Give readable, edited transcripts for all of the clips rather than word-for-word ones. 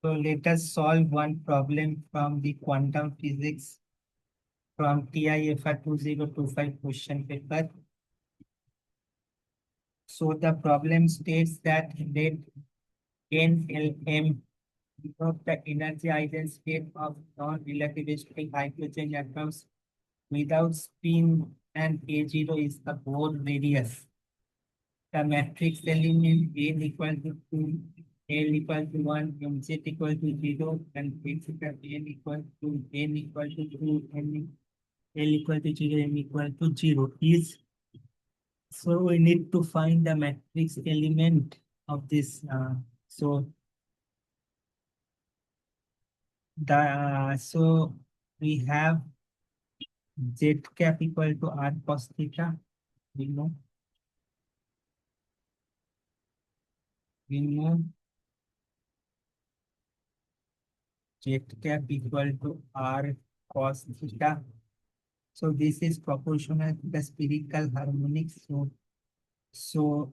So let us solve one problem from the quantum physics from TIFR 2025 question paper. So the problem states that let NLM denote the energy eigenstate of non-relativistic hydrogen atoms without spin and A0 is the Bohr radius. The matrix element n equal to 2, L equal to 1, mz equal to 0, and etc. n equal to 2, L equal to 0, m equal to 0 is. So we need to find the matrix element of this. So we have z cap equal to r cos theta. We know. We know z cap equal to r cos theta. So this is proportional to the spherical harmonic. So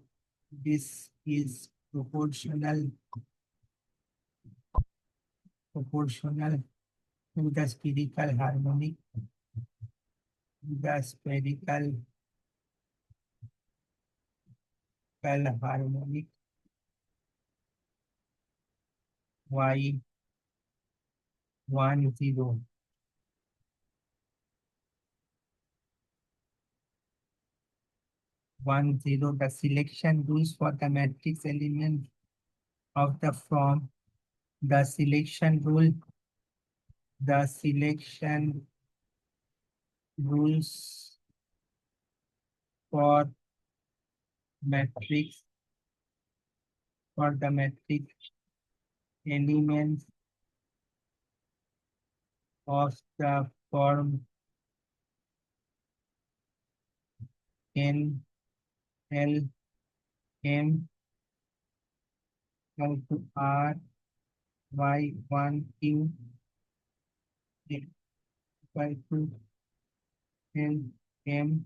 this is proportional to the spherical harmonic. The spherical harmonic y10. The selection rules for the matrix element of the form. The selection rules for matrix elements of the form N L M equal to R Y1 Q equal to L M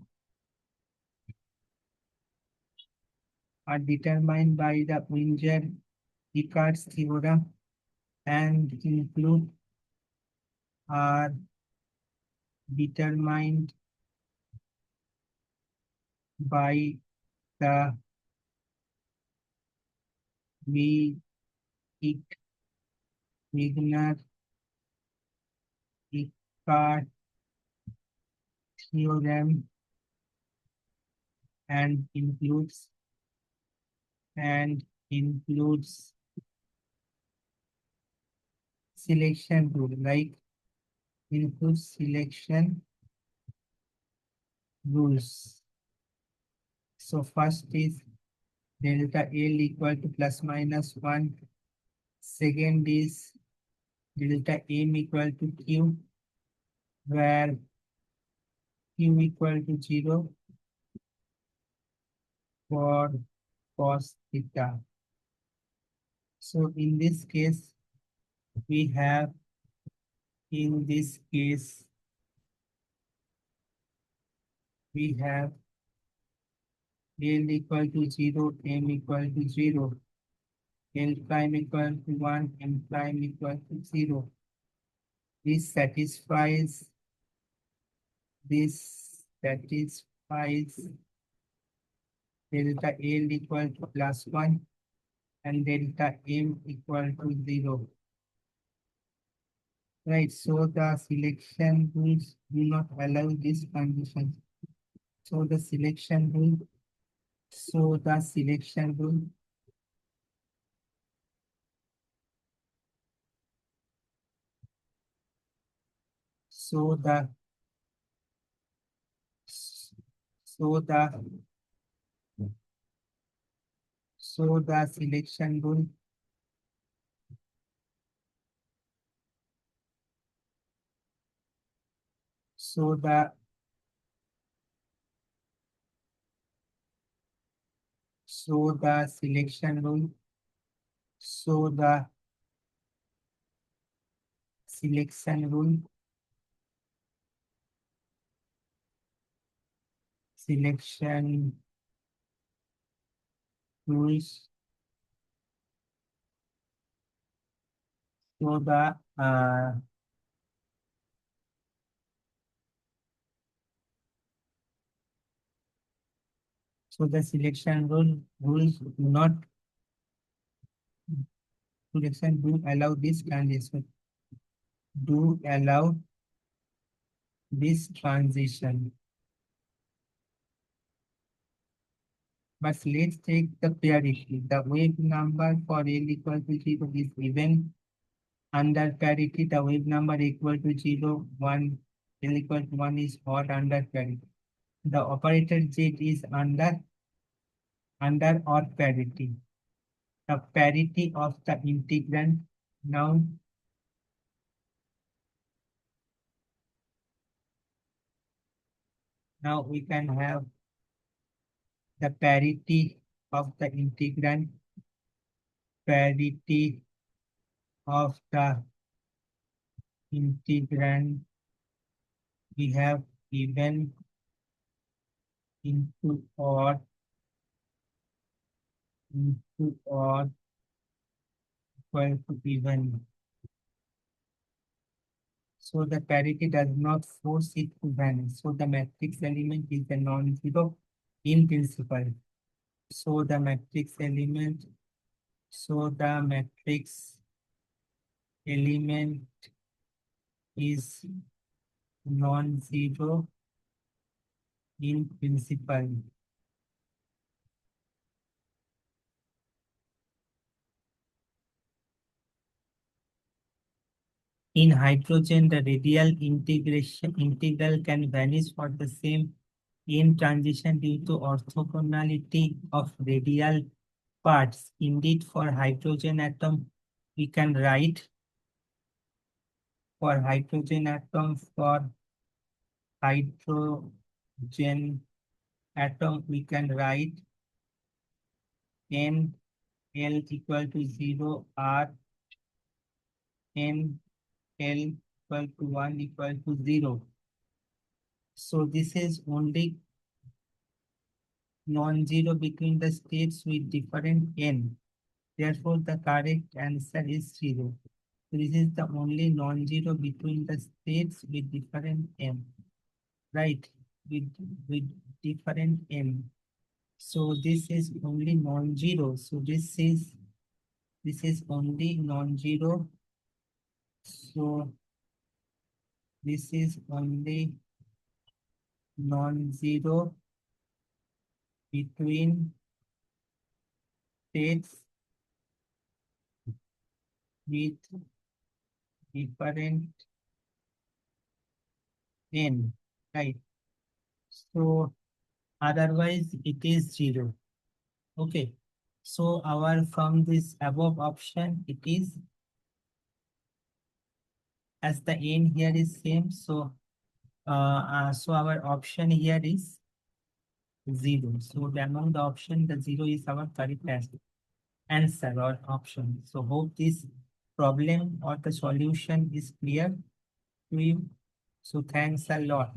are determined by the Windsor-Ricards theorem and include are determined by the Wigner-Ricards theorem and includes selection rule, like includes selection rules. So first is delta L equal to plus minus 1. Second is delta M equal to Q, where Q equal to 0 for cos theta. So in this case, we have L equal to 0, M equal to 0, L prime equal to 1, M prime equal to 0. This satisfies delta L equal to plus 1 and delta M equal to 0. Right, so the selection rules do not allow this condition. So the selection rule So the selection rule selection rules So the selection rules do allow this transition. Do allow this transition. But let's take the parity. The wave number for L equal to 0 is even under parity. The wave number equal to 0, 1, L equal to 1 is odd under parity. The operator Z is under odd parity. The parity of the integrand. Now we can have the parity of the integrand, parity of the integrand. We have even into odd equal to even. So the parity does not force it to vanish. So the matrix element is a non-zero in principle. So the matrix element, is non-zero in principle. In hydrogen, the radial integral can vanish for the same in transition due to orthogonality of radial parts. Indeed, for hydrogen atom, we can write for hydrogen atom, we can write N L equal to 0, R N L equal to 1 equal to 0. So this is only non-zero between the states with different n. Therefore, the correct answer is 0. So this is the only non-zero between the states with different n. Right? With different n. So this is only non-zero. So this is only non-zero. So this is only non-zero between states with different n, right? So otherwise it is 0. Okay. So from this above option, it is as the n here is same. So our option here is 0. So among the option, the 0 is our correct answer or option. So hope this problem or the solution is clear to you. So thanks a lot.